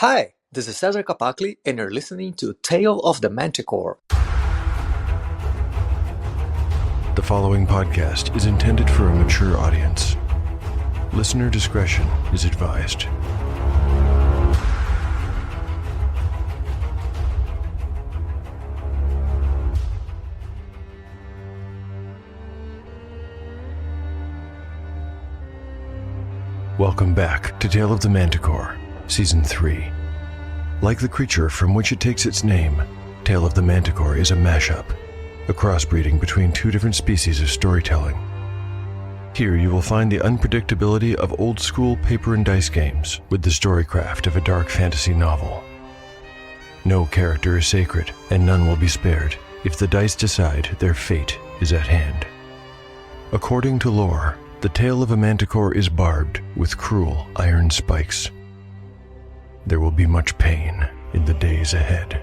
Hi, this is Cesar Capacli, and you're listening to Tale of the Manticore. The following podcast is intended for a mature audience. Listener discretion is advised. Welcome back to Tale of the Manticore, Season 3. Like the creature from which it takes its name, Tale of the Manticore is a mashup, a crossbreeding between two different species of storytelling. Here you will find the unpredictability of old-school paper and dice games with the storycraft of a dark fantasy novel. No character is sacred, and none will be spared if the dice decide their fate is at hand. According to lore, the tail of a manticore is barbed with cruel iron spikes. There will be much pain in the days ahead.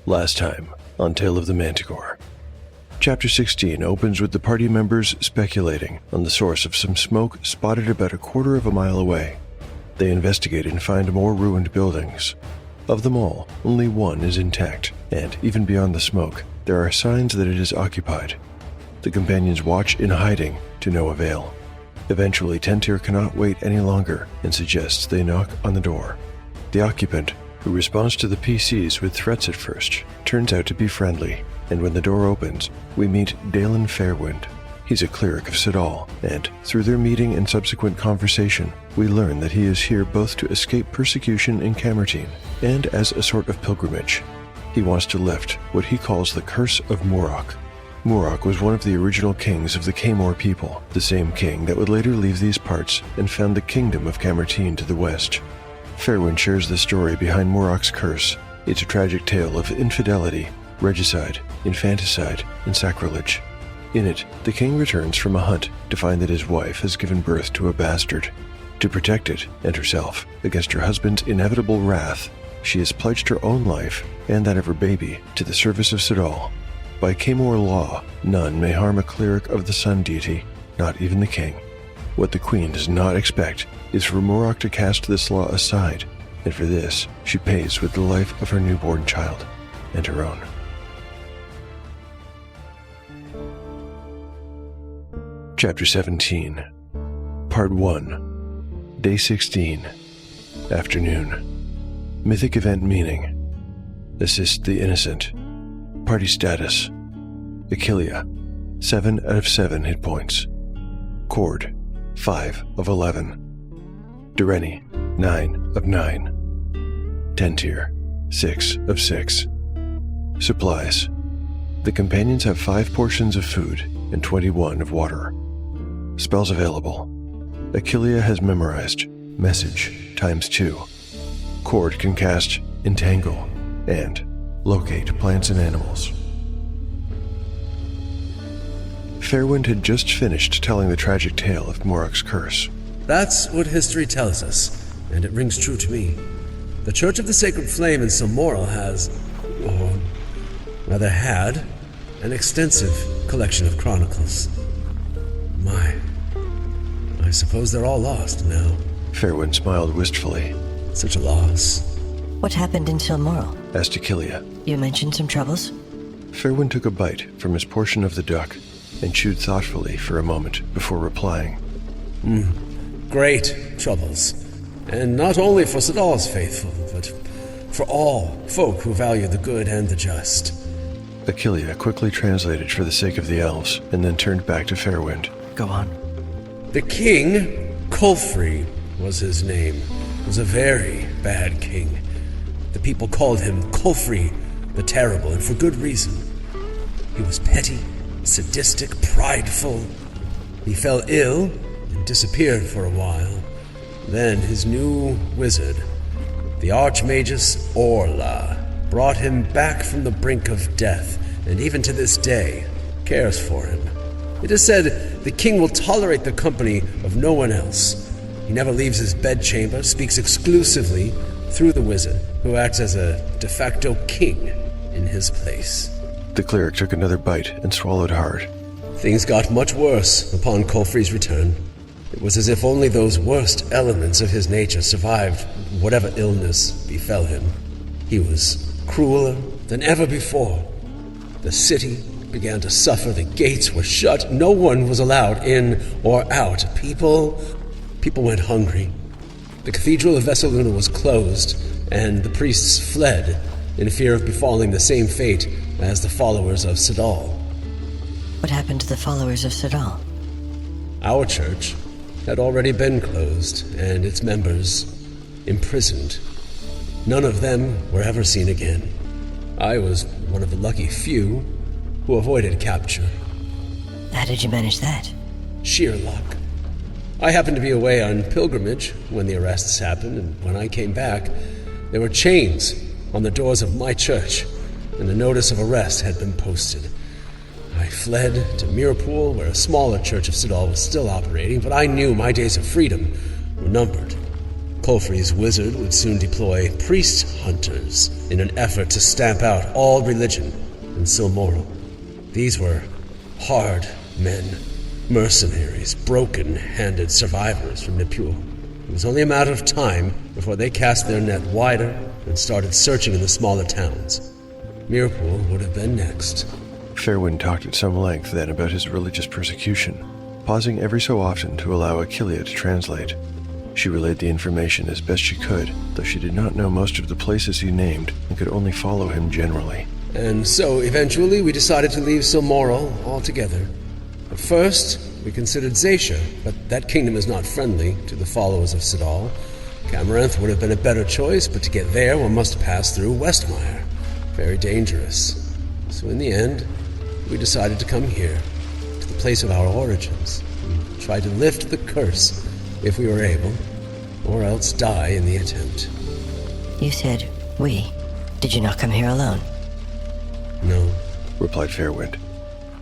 Last time on Tale of the Manticore. Chapter 16 opens with the party members speculating on the source of some smoke spotted about a quarter of a mile away. They investigate and find more ruined buildings. Of them all, only one is intact, and even beyond the smoke, there are signs that it is occupied. The companions watch in hiding to no avail. Eventually, Tentir cannot wait any longer and suggests they knock on the door. The occupant, who responds to the PCs with threats at first, turns out to be friendly, and when the door opens, we meet Dalen Fairwind. He's a cleric of Sidal, and through their meeting and subsequent conversation, we learn that he is here both to escape persecution in Camertine and as a sort of pilgrimage. He wants to lift what he calls the Curse of Murok. Murok was one of the original kings of the Camor people, the same king that would later leave these parts and found the kingdom of Camertine to the west. Fairwind shares the story behind Murok's curse. It's a tragic tale of infidelity, regicide, infanticide, and sacrilege. In it, the king returns from a hunt to find that his wife has given birth to a bastard. To protect it, and herself, against her husband's inevitable wrath, she has pledged her own life, and that of her baby, to the service of Sidal. By Camor law, none may harm a cleric of the sun deity, not even the king. What the queen does not expect is for Murok to cast this law aside, and for this, she pays with the life of her newborn child, and her own. Chapter 17, Part 1, Day 16, Afternoon. Mythic event meaning: assist the innocent. Party status: Achillea, 7 out of 7 hit points. Cord, 5 of 11. Dureni, 9 of 9. Tentir, 6 of 6. Supplies: the companions have 5 portions of food and 21 of water. Spells available: Achillea has memorized Message ×2. Cord can cast Entangle and Locate plants and animals. Fairwind had just finished telling the tragic tale of Murok's curse. That's what history tells us, and it rings true to me. The Church of the Sacred Flame in Silmoral has, or rather had, an extensive collection of chronicles. I suppose they're all lost now. Fairwind smiled wistfully. Such a loss. What happened in Silmoral? Asked Achillea. You mentioned some troubles? Fairwind took a bite from his portion of the duck and chewed thoughtfully for a moment before replying. Great troubles. And not only for Sidal's faithful, but for all folk who value the good and the just. Achillea quickly translated for the sake of the elves and then turned back to Fairwind. Go on. The king, Kulfri was his name, was a very bad king. The people called him Kulfri the Terrible, and for good reason. He was petty, sadistic, prideful. He fell ill and disappeared for a while. Then his new wizard, the Archmagus Orla, brought him back from the brink of death, and even to this day, cares for him. It is said the king will tolerate the company of no one else. He never leaves his bedchamber, speaks exclusively through the wizard, who acts as a de facto king in his place. The cleric took another bite and swallowed hard. Things got much worse upon Kolfri's return. It was as if only those worst elements of his nature survived whatever illness befell him. He was crueler than ever before. The city began to suffer, the gates were shut, no one was allowed in or out. People went hungry. The Cathedral of Vesseluna was closed, and the priests fled in fear of befalling the same fate as the followers of Sidal. What happened to the followers of Sidal? Our church had already been closed, and its members imprisoned. None of them were ever seen again. I was one of the lucky few who avoided capture. How did you manage that? Sheer luck. I happened to be away on pilgrimage when the arrests happened, and when I came back, there were chains on the doors of my church, and a notice of arrest had been posted. I fled to Mirapool, where a smaller church of Sidal was still operating, but I knew my days of freedom were numbered. Kolfri's wizard would soon deploy priest hunters in an effort to stamp out all religion in Silmoral. These were hard men, mercenaries, broken-handed survivors from Nippur. It was only a matter of time before they cast their net wider and started searching in the smaller towns. Mirapool would have been next. Fairwind talked at some length then about his religious persecution, pausing every so often to allow Achillea to translate. She relayed the information as best she could, though she did not know most of the places he named and could only follow him generally. And so, eventually, we decided to leave Silmoral altogether. At first, we considered Zacia, but that kingdom is not friendly to the followers of Sidal. Camaranth would have been a better choice, but to get there, one must pass through Westmire. Very dangerous. So in the end, we decided to come here, to the place of our origins, and try to lift the curse if we were able, or else die in the attempt. You said we. Did you not come here alone? No. Replied Fairwind.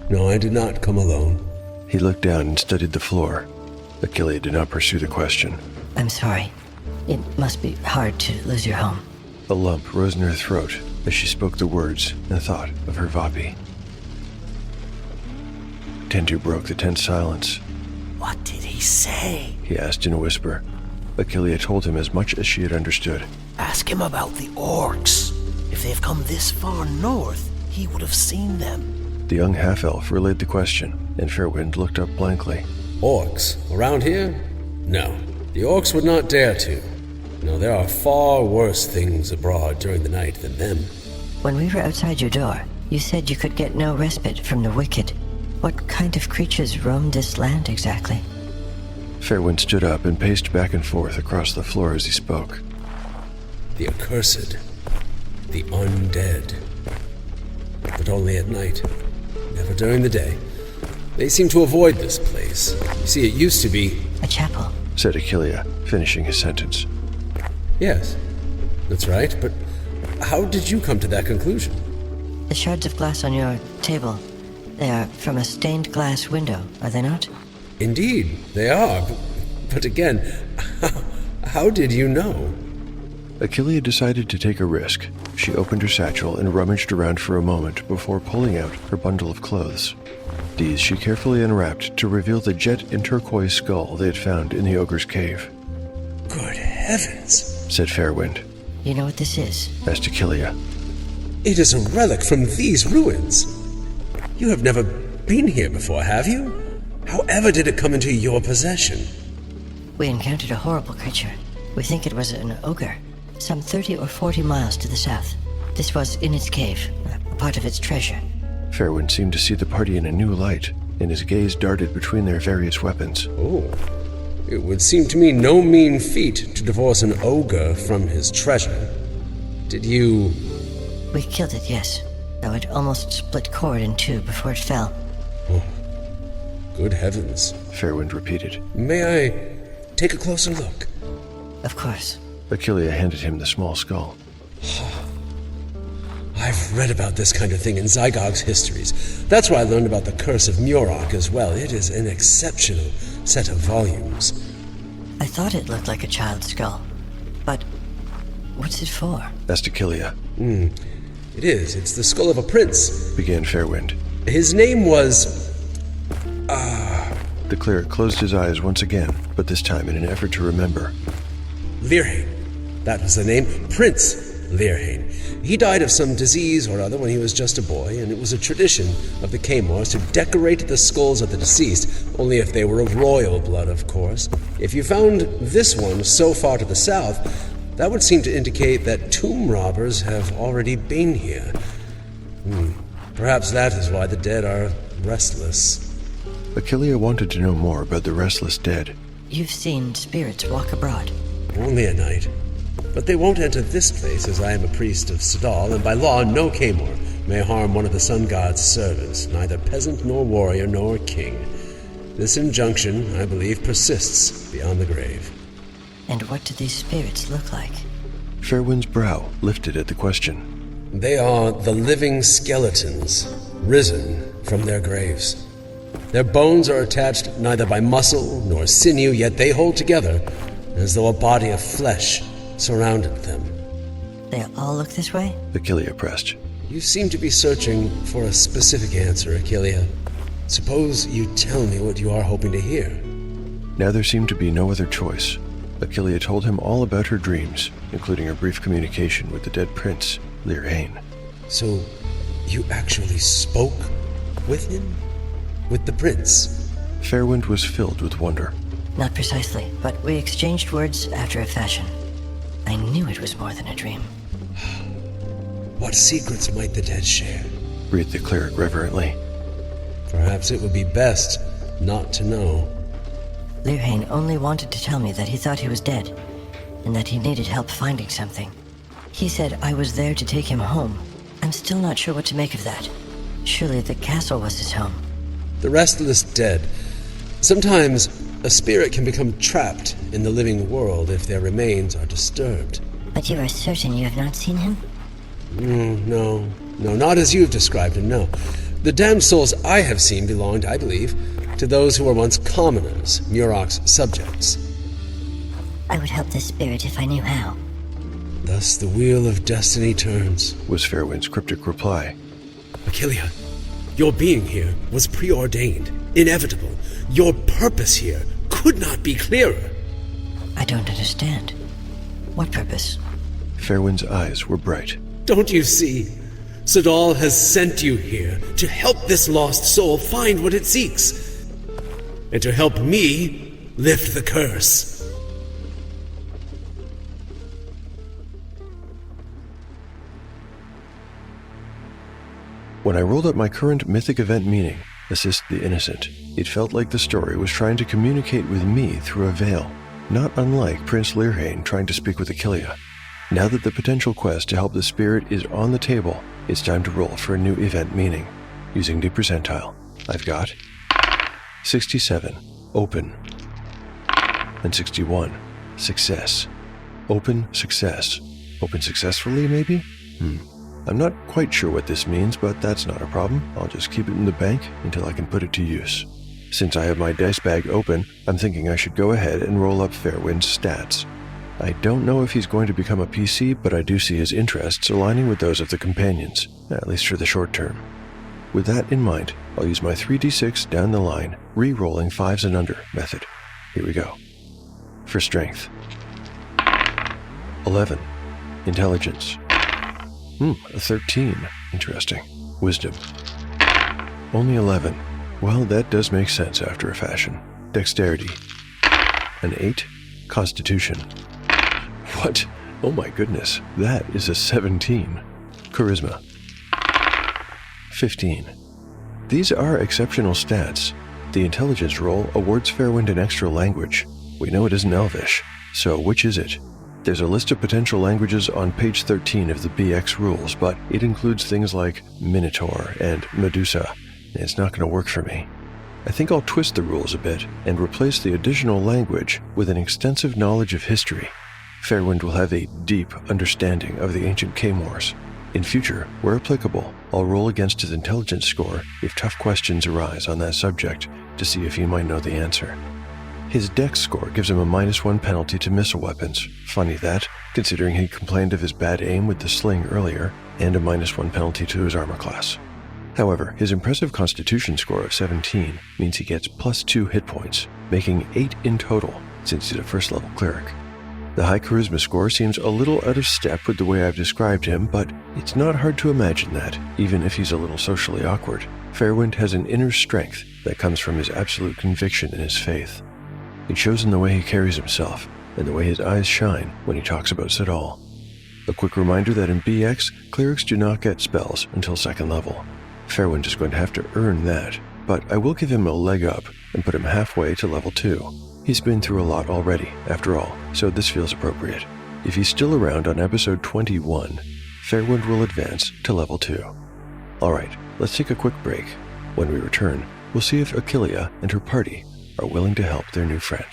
No, I did not come alone. He looked down and studied the floor. Achillea did not pursue the question. I'm sorry. It must be hard to lose your home. A lump rose in her throat as she spoke the words and thought of her Vapi. Tentu broke the tense silence. What did he say? He asked in a whisper. Achillea told him as much as she had understood. Ask him about the orcs. If they've come this far north, he would have seen them. The young half-elf relayed the question, and Fairwind looked up blankly. Orcs? Around here? No. The orcs would not dare to. No, there are far worse things abroad during the night than them. When we were outside your door, you said you could get no respite from the wicked. What kind of creatures roam this land exactly? Fairwind stood up and paced back and forth across the floor as he spoke. The accursed. The undead. But only at night. Never during the day. They seem to avoid this place. You see, it used to be... A chapel, said Achillea, finishing his sentence. Yes, that's right, but how did you come to that conclusion? the shards of glass on your table, they are from a stained glass window, are they not? Indeed, they are. But again, how did you know? Achillea decided to take a risk. She opened her satchel and rummaged around for a moment before pulling out her bundle of clothes. These she carefully unwrapped to reveal the jet and turquoise skull they had found in the ogre's cave. Good heavens, said Fairwind. You know what this is? Asked Achillea. It is a relic from these ruins. You have never been here before, have you? However did it come into your possession? We encountered a horrible creature. We think it was an ogre, some 30 or 40 miles to the south. This was in its cave, a part of its treasure. Fairwind seemed to see the party in a new light, and his gaze darted between their various weapons. Oh, it would seem to me no mean feat to divorce an ogre from his treasure. Did you... We killed it, yes, though it almost split cord in two before it fell. Oh, good heavens, Fairwind repeated. May I take a closer look? Of course. Achillea handed him the small skull. I've read about this kind of thing in Zygog's histories. That's where I learned about the curse of Murok as well. It is an exceptional set of volumes. I thought it looked like a child's skull, but what's it for? Asked Achillea. It is. It's the skull of a prince. Began Fairwind. His name was... The cleric closed his eyes once again, but this time in an effort to remember. Learhain. That was the name. Prince Learhain. He died of some disease or other when he was just a boy, and it was a tradition of the Caymores to decorate the skulls of the deceased, only if they were of royal blood, of course. If you found this one so far to the south, that would seem to indicate that tomb robbers have already been here. Perhaps that is why the dead are restless. Achillea wanted to know more about the restless dead. You've seen spirits walk abroad. Only at night. But they won't enter this place, as I am a priest of Sadal, and by law no Caymor may harm one of the sun god's servants, neither peasant nor warrior nor king. This injunction, I believe, persists beyond the grave. And what do these spirits look like? Fairwind's brow lifted at the question. They are the living skeletons, risen from their graves. Their bones are attached neither by muscle nor sinew, yet they hold together as though a body of flesh surrounded them. They all look this way? Achillea pressed. You seem to be searching for a specific answer, Achillea. Suppose you tell me what you are hoping to hear. Now there seemed to be no other choice. Achillea told him all about her dreams, including her brief communication with the dead prince, Learhain. So, you actually spoke with him? With the prince? Fairwind was filled with wonder. Not precisely, but we exchanged words after a fashion. I knew it was more than a dream. What secrets might the dead share? Breathed the cleric reverently. Perhaps it would be best not to know. Learhain only wanted to tell me that he thought he was dead, and that he needed help finding something. He said I was there to take him home. I'm still not sure what to make of that. Surely the castle was his home. The restless dead. Sometimes a spirit can become trapped in the living world if their remains are disturbed. But you are certain you have not seen him? No, not as you've described him, no. The damned souls I have seen belonged, I believe, to those who were once commoners, Murok's subjects. I would help this spirit if I knew how. Thus the wheel of destiny turns, Was Fairwind's cryptic reply. Achillea, your being here was preordained, inevitable. Your purpose here could not be clearer. I don't understand. What purpose? Fairwind's eyes were bright. Don't you see? Sadal has sent you here to help this lost soul find what it seeks, and to help me lift the curse. When I rolled up my current mythic event meaning, Assist the Innocent, it felt like the story was trying to communicate with me through a veil, not unlike Prince Learhain trying to speak with Achillea. Now that the potential quest to help the spirit is on the table, it's time to roll for a new event meaning. Using the percentile, I've got 67, open, and 61, success. Open success. Open successfully, maybe? I'm not quite sure what this means, but that's not a problem. I'll just keep it in the bank until I can put it to use. Since I have my dice bag open, I'm thinking I should go ahead and roll up Fairwind's stats. I don't know if he's going to become a PC, but I do see his interests aligning with those of the companions, at least for the short term. With that in mind, I'll use my 3d6 down the line, re-rolling 5s and under method. Here we go. For strength. 11. Intelligence. A 13. Interesting. Wisdom. Only 11. Well, that does make sense after a fashion. Dexterity. An 8. Constitution. What? Oh my goodness, that is a 17. Charisma. 15. These are exceptional stats. The intelligence roll awards Fairwind an extra language. We know it isn't Elvish, so which is it? There's a list of potential languages on page 13 of the BX rules, but it includes things like Minotaur and Medusa, and it's not going to work for me. I think I'll twist the rules a bit and replace the additional language with an extensive knowledge of history. Fairwind will have a deep understanding of the ancient Caymors. In future, where applicable, I'll roll against his intelligence score if tough questions arise on that subject to see if he might know the answer. His dex score gives him a -1 penalty to missile weapons. Funny that, considering he complained of his bad aim with the sling earlier, and a -1 penalty to his armor class. However, his impressive constitution score of 17 means he gets +2 hit points, making 8 in total since he's a first-level cleric. The high charisma score seems a little out of step with the way I've described him, but it's not hard to imagine that, even if he's a little socially awkward, Fairwind has an inner strength that comes from his absolute conviction in his faith. It shows in the way he carries himself and the way his eyes shine when he talks about Sidal. A quick reminder that in BX, clerics do not get spells until 2nd level. Fairwind is going to have to earn that, but I will give him a leg up and put him halfway to level 2. He's been through a lot already, after all, so this feels appropriate. If he's still around on episode 21, Fairwind will advance to level 2. Alright, let's take a quick break. When we return, we'll see if Achillea and her party are willing to help their new friend.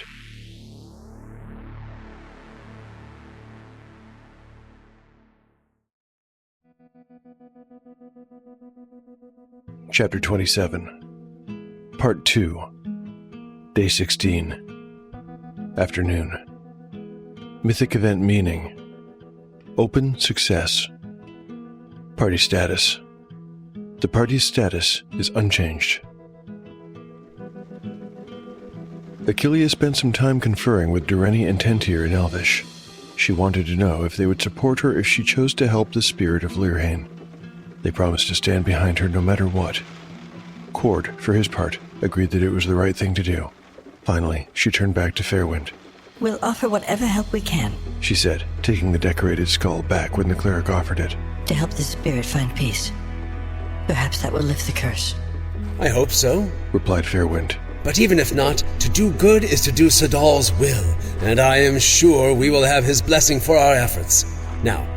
Chapter 27, Part 2, Day 16, Afternoon. Mythic event meaning: Open success. Party status. The party's status is unchanged. Achillea spent some time conferring with Dureni and Tentir in Elvish. She wanted to know if they would support her if she chose to help the spirit of Lyrhain. They promised to stand behind her no matter what. Cord, for his part, agreed that it was the right thing to do. Finally, she turned back to Fairwind. We'll offer whatever help we can, She said, taking the decorated skull back when the cleric offered it. to help the spirit find peace. Perhaps that will lift the curse. I hope so. Replied Fairwind. But even if not, to do good is to do Sidal's will, and I am sure we will have his blessing for our efforts. Now,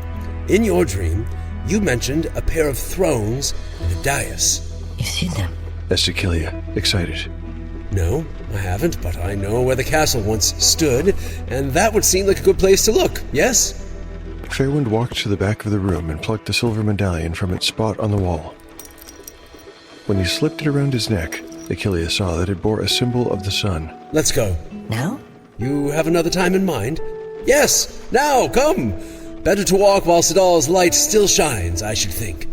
in your dream, you mentioned a pair of thrones and a dais. You've seen them? Asked Achillea, excited. No, I haven't, but I know where the castle once stood, and that would seem like a good place to look, yes? Fairwind walked to the back of the room and plucked the silver medallion from its spot on the wall. When he slipped it around his neck, Achillea saw that it bore a symbol of the sun. Let's go. Now? You have another time in mind? Yes, now, come! Better to walk while Sidal's light still shines, I should think.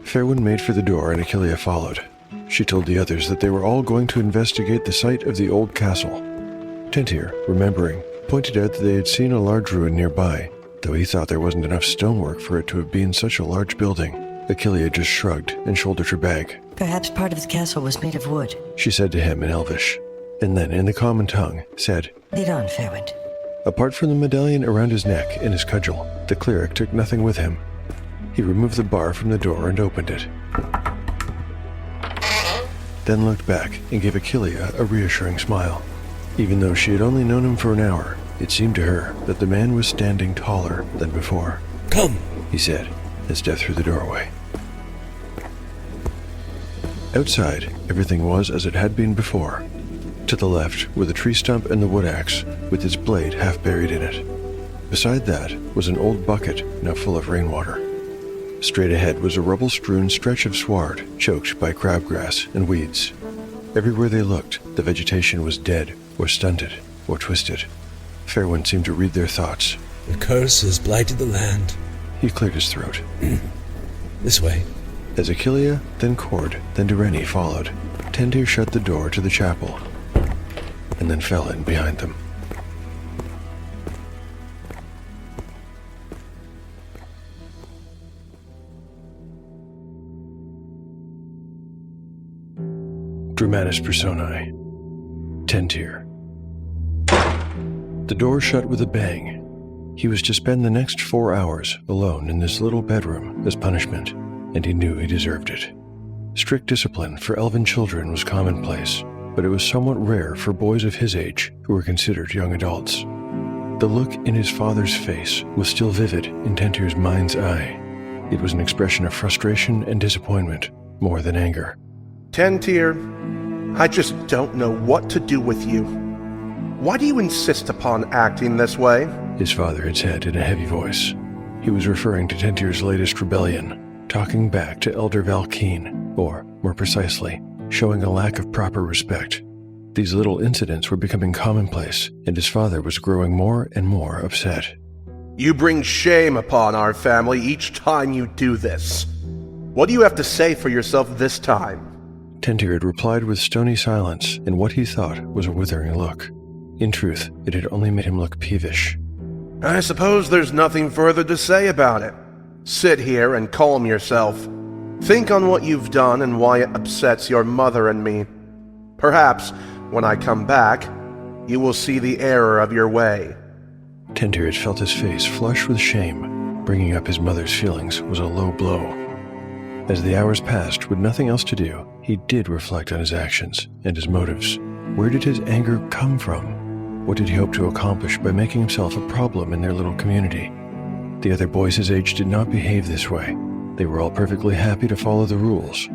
Fairwind made for the door and Achillea followed. She told the others that they were all going to investigate the site of the old castle. Tentir, remembering, pointed out that they had seen a large ruin nearby, though he thought there wasn't enough stonework for it to have been such a large building. Achillea just shrugged and shouldered her bag. Perhaps part of the castle was made of wood. She said to him in Elvish, and then in the common tongue said, Lead on, Fairwind. Apart from the medallion around his neck and his cudgel, the cleric took nothing with him. He removed the bar from the door and opened it. Then looked back and gave Achillea a reassuring smile. Even though she had only known him for an hour, it seemed to her that the man was standing taller than before. Come, He said, and stepped through the doorway. Outside, everything was as it had been before. To the left were the tree stump and the wood axe, with its blade half buried in it. Beside that was an old bucket now full of rainwater. Straight ahead was a rubble-strewn stretch of sward, choked by crabgrass and weeds. Everywhere they looked, the vegetation was dead, or stunted, or twisted. Fairwind seemed to read their thoughts. the curse has blighted the land. He cleared his throat. This way. As Achillea, then Cord, then Dureni followed, Tentir shut the door to the chapel, and then fell in behind them. Dramatis Personae. Tentir. The door shut with a bang. He was to spend the next 4 hours alone in this little bedroom as punishment, and he knew he deserved it. Strict discipline for elven children was commonplace, but it was somewhat rare for boys of his age who were considered young adults. The look in his father's face was still vivid in Tentir's mind's eye. It was an expression of frustration and disappointment, more than anger. Tentir, I just don't know what to do with you. Why do you insist upon acting this way? His father had said in a heavy voice. He was referring to Tentir's latest rebellion, talking back to Elder Valkeen, or, more precisely, showing a lack of proper respect. These little incidents were becoming commonplace, and his father was growing more and more upset. You bring shame upon our family each time you do this. What do you have to say for yourself this time? Tentir had replied with stony silence and what he thought was a withering look. In truth, it had only made him look peevish. I suppose there's nothing further to say about it. Sit here and calm yourself. Think on what you've done and why it upsets your mother and me. Perhaps, when I come back, you will see the error of your way. Tentir had felt his face flush with shame. Bringing up his mother's feelings was a low blow. As the hours passed, with nothing else to do, he did reflect on his actions and his motives. Where did his anger come from? What did he hope to accomplish by making himself a problem in their little community? The other boys his age did not behave this way. They were all perfectly happy to follow the rules.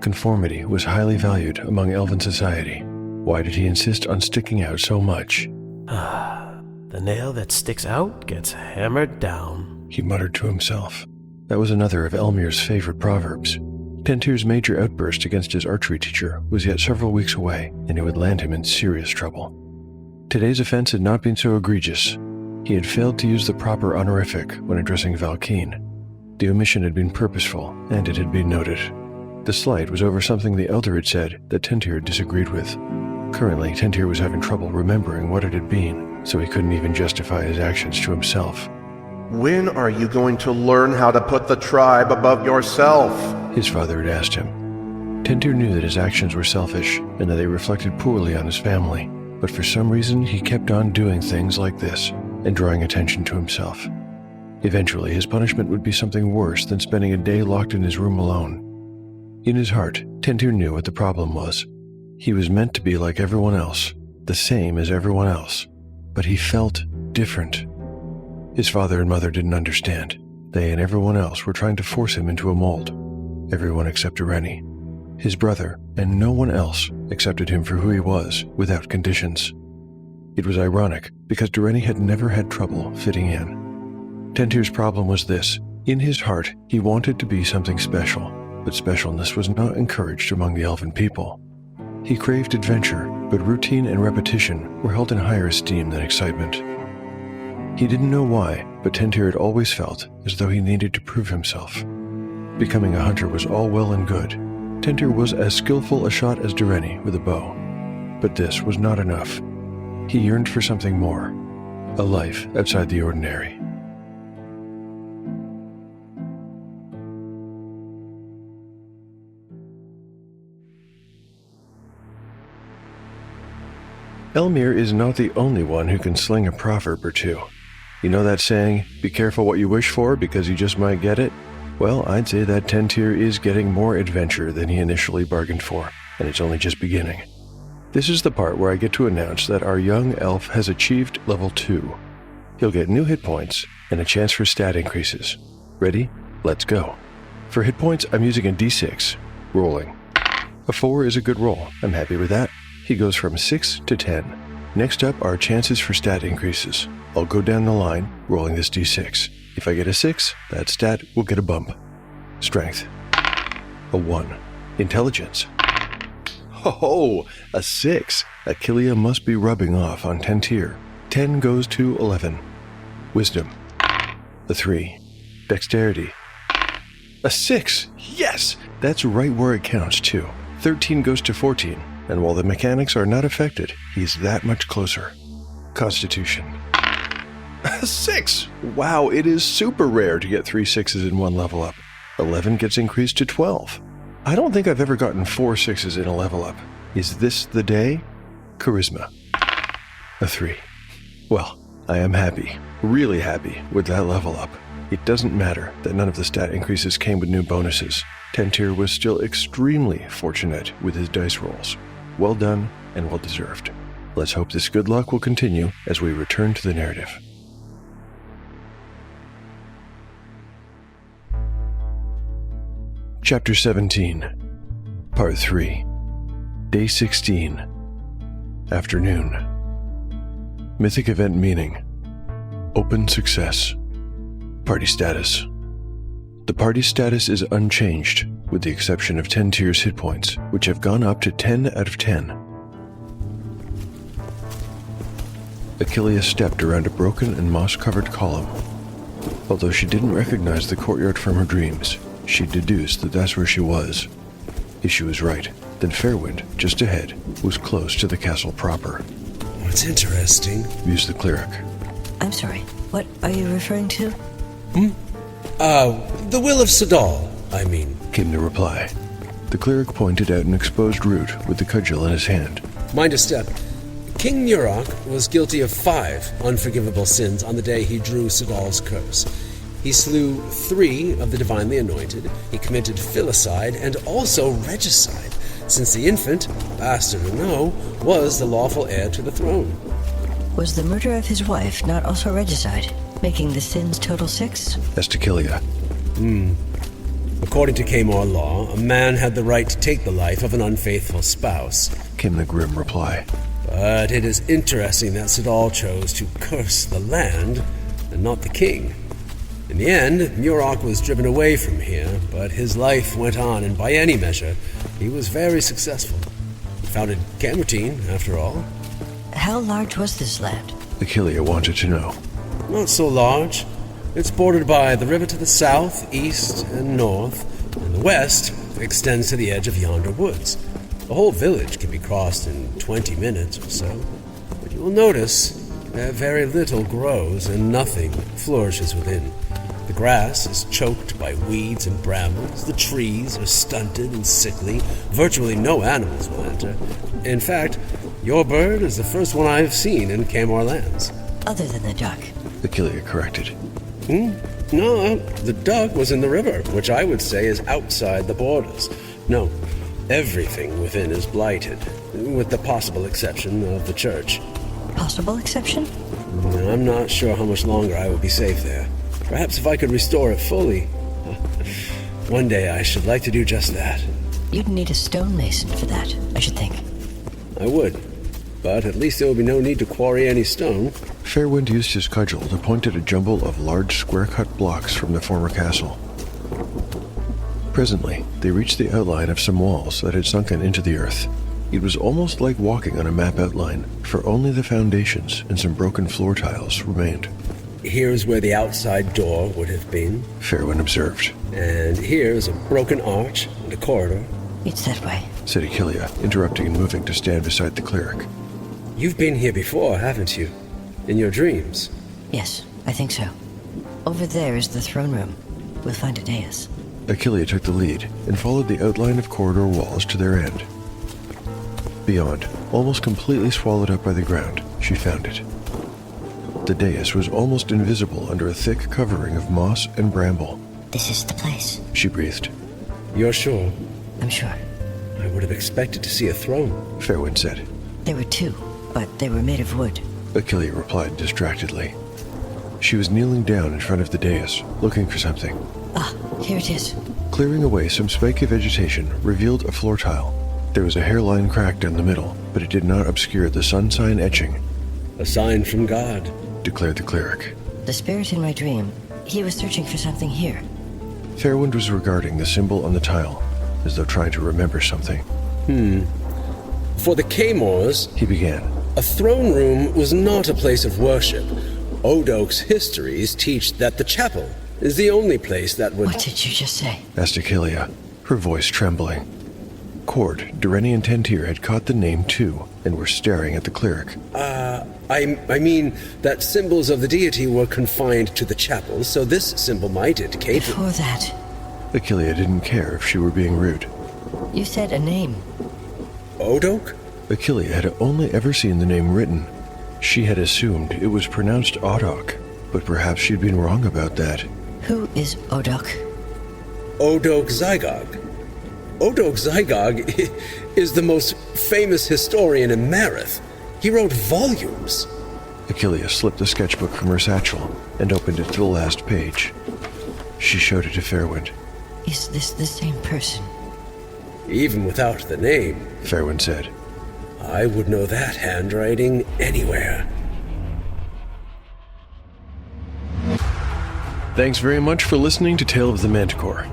Conformity was highly valued among elven society. Why did he insist on sticking out so much? The nail that sticks out gets hammered down, He muttered to himself. That was another of Elmir's favorite proverbs. Tentir's major outburst against his archery teacher was yet several weeks away, and it would land him in serious trouble. Today's offense had not been so egregious. He had failed to use the proper honorific when addressing Valkeen. The omission had been purposeful, and it had been noted. The slight was over something the elder had said that Tentir disagreed with. Currently, Tentir was having trouble remembering what it had been, so he couldn't even justify his actions to himself. When are you going to learn how to put the tribe above yourself? His father had asked him. Tentir knew that his actions were selfish and that they reflected poorly on his family, but for some reason he kept on doing things like this and drawing attention to himself. Eventually, his punishment would be something worse than spending a day locked in his room alone. In his heart, Tentir knew what the problem was. He was meant to be like everyone else, the same as everyone else, but he felt different. His father and mother didn't understand. They and everyone else were trying to force him into a mold. Everyone except Irene. His brother and no one else accepted him for who he was without conditions. It was ironic because Irene had never had trouble fitting in. Tentir's problem was this. In his heart, he wanted to be something special, but specialness was not encouraged among the elven people. He craved adventure, but routine and repetition were held in higher esteem than excitement. He didn't know why, but Tentir had always felt as though he needed to prove himself. Becoming a hunter was all well and good. Tentir was as skillful a shot as Direni with a bow. But this was not enough. He yearned for something more, a life outside the ordinary. Elmir is not the only one who can sling a proverb or two. You know that saying, be careful what you wish for because you just might get it? Well, I'd say that Tentir is getting more adventure than he initially bargained for, and it's only just beginning. This is the part where I get to announce that our young elf has achieved level 2. He'll get new hit points and a chance for stat increases. Ready? Let's go. For hit points, I'm using a d6, rolling. A 4 is a good roll. I'm happy with that. He goes from 6 to 10. Next up are chances for stat increases. I'll go down the line, rolling this d6. If I get a 6, that stat will get a bump. Strength. A 1. Intelligence. Oh, a 6. Achillea must be rubbing off on Tentir. 10 goes to 11. Wisdom. A 3. Dexterity. A 6. Yes! That's right where it counts, too. 13 goes to 14. And while the mechanics are not affected, he's that much closer. Constitution. 6! Wow, it is super rare to get 3 6s in one level up. 11 gets increased to 12. I don't think I've ever gotten 4 6s in a level up. Is this the day? Charisma. A 3. Well, I am happy, really happy with that level up. It doesn't matter that none of the stat increases came with new bonuses. Tentir was still extremely fortunate with his dice rolls. Well done and well deserved. Let's hope this good luck will continue as we return to the narrative. Chapter 17, Part 3, Day 16, Afternoon. Mythic event meaning, Open success. Party status. The party status is unchanged, with the exception of Tentir's hit points, which have gone up to 10 out of 10. Achillea stepped around a broken and moss-covered column. Although she didn't recognize the courtyard from her dreams, She deduced that that's where she was. If she was right, then Fairwind, just ahead, was close to the castle proper. What's interesting? Mused the cleric. I'm sorry, what are you referring to? The Will of Sadal, I mean. Came the reply. The cleric pointed out an exposed root with the cudgel in his hand. Mind a step. King Nurok was guilty of 5 unforgivable sins on the day he drew Sadal's curse. He slew 3 of the divinely anointed, he committed filicide, and also regicide, since the infant, bastard or no, was the lawful heir to the throne. Was the murder of his wife not also regicide, making the sins total 6? Asked Achillea. According to Kamor law, a man had the right to take the life of an unfaithful spouse. Came the grim reply. But it is interesting that Sadal chose to curse the land and not the king. In the end, Nurok was driven away from here, but his life went on, and by any measure, he was very successful. He founded Camertine, after all. How large was this land? Achillea wanted to know. Not so large. It's bordered by the river to the south, east, and north, and the west extends to the edge of yonder woods. The whole village can be crossed in 20 minutes or so. But you will notice that very little grows and nothing flourishes within. The grass is choked by weeds and brambles, the trees are stunted and sickly, virtually no animals will enter. In fact, your bird is the first one I've seen in Kamor lands. Other than the duck. Achillea corrected. No, the duck was in the river, which I would say is outside the borders. No, everything within is blighted, with the possible exception of the church. Possible exception? I'm not sure how much longer I will be safe there. Perhaps if I could restore it fully. One day I should like to do just that. You'd need a stonemason for that, I should think. I would, but at least there will be no need to quarry any stone. Fairwind used his cudgel to point at a jumble of large square-cut blocks from the former castle. Presently, they reached the outline of some walls that had sunken into the earth. It was almost like walking on a map outline, for only the foundations and some broken floor tiles remained. Here's where the outside door would have been. Fairwind observed. And here's a broken arch and a corridor. It's that way. Said Achillea, interrupting and moving to stand beside the cleric. You've been here before, haven't you? In your dreams? Yes, I think so. Over there is the throne room. We'll find a dais. Achillea took the lead and followed the outline of corridor walls to their end. Beyond, almost completely swallowed up by the ground, she found it. The dais was almost invisible under a thick covering of moss and bramble. This is the place. She breathed. You're sure? I'm sure. I would have expected to see a throne. Fairwind said. There were 2, but they were made of wood. Achillea replied distractedly. She was kneeling down in front of the dais, looking for something. Ah, here it is. Clearing away some spiky vegetation revealed a floor tile. There was a hairline crack down the middle, but it did not obscure the sun sign etching. A sign from God, declared the cleric. The spirit in my dream, he was searching for something here. Fairwind was regarding the symbol on the tile, as though trying to remember something. For the Kamors, He began. a throne room was not a place of worship. Odok's histories teach that the chapel is the only place that would... What did you just say? Asked Achillea, her voice trembling. Cord, Durrani, and Tantir had caught the name too, and were staring at the cleric. I mean that symbols of the deity were confined to the chapel, so this symbol might indicate... Before that, Achillea didn't care if she were being rude. you said a name. Odok? Achillea had only ever seen the name written. She had assumed it was pronounced Odok, but perhaps she'd been wrong about that. Who is Odok? Odok Zygog. Odok Zygog is the most famous historian in Marith. He wrote volumes. Achillea slipped the sketchbook from her satchel and opened it to the last page. She showed it to Fairwind. Is this the same person? Even without the name, Fairwind said. I would know that handwriting anywhere. Thanks very much for listening to Tale of the Manticore.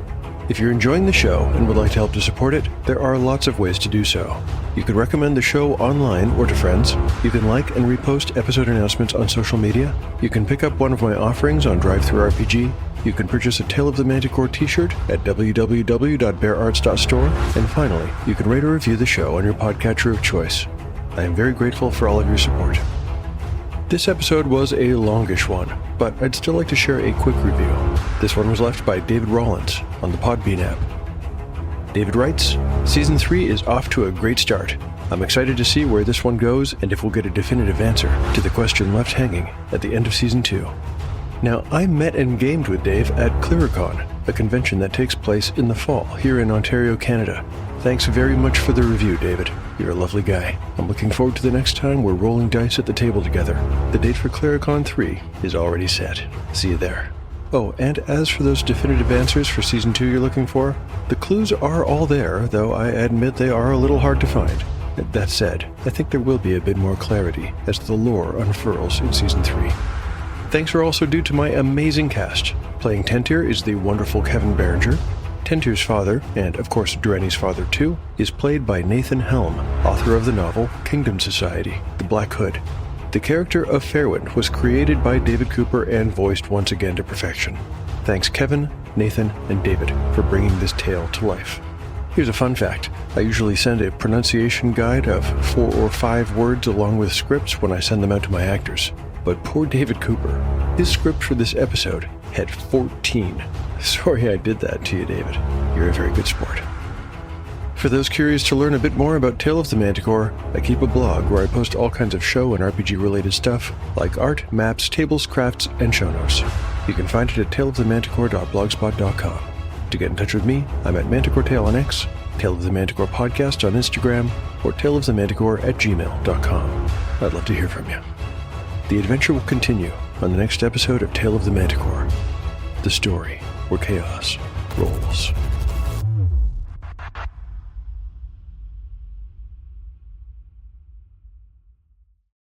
If you're enjoying the show and would like to help to support it, there are lots of ways to do so. You can recommend the show online or to friends. You can like and repost episode announcements on social media. You can pick up one of my offerings on DriveThruRPG. You can purchase a Tale of the Manticore t-shirt at www.beararts.store. And finally, you can rate or review the show on your podcatcher of choice. I am very grateful for all of your support. This episode was a longish one, but I'd still like to share a quick review. This one was left by David Rollins on the Podbean app. David writes, Season 3 is off to a great start. I'm excited to see where this one goes and if we'll get a definitive answer to the question left hanging at the end of Season 2. Now, I met and gamed with Dave at ClearCon, a convention that takes place in the fall here in Ontario, Canada. Thanks very much for the review, David. You're a lovely guy. I'm looking forward to the next time we're rolling dice at the table together. The date for ClearCon 3 is already set. See you there. Oh, and as for those definitive answers for Season 2 you're looking for, the clues are all there, though I admit they are a little hard to find. That said, I think there will be a bit more clarity as the lore unfurls in Season 3. Thanks are also due to my amazing cast. Playing Tentir is the wonderful Kevin Berenger. Tentir's father, and of course Durrani's father too, is played by Nathan Helm, author of the novel Kingdom Society, The Black Hood. The character of Fairwind was created by David Cooper and voiced once again to perfection. Thanks Kevin, Nathan, and David for bringing this tale to life. Here's a fun fact. I usually send a pronunciation guide of 4 or 5 words along with scripts when I send them out to my actors. But poor David Cooper, his script for this episode had 14. Sorry I did that to you, David. You're a very good sport. For those curious to learn a bit more about Tale of the Manticore, I keep a blog where I post all kinds of show and RPG-related stuff, like art, maps, tables, crafts, and show notes. You can find it at taleofthemanticore.blogspot.com. To get in touch with me, I'm at ManticoreTale on X, Tale of the Manticore Podcast on Instagram, or taleofthemanticore@gmail.com. I'd love to hear from you. The adventure will continue on the next episode of Tale of the Manticore, the story where chaos rolls.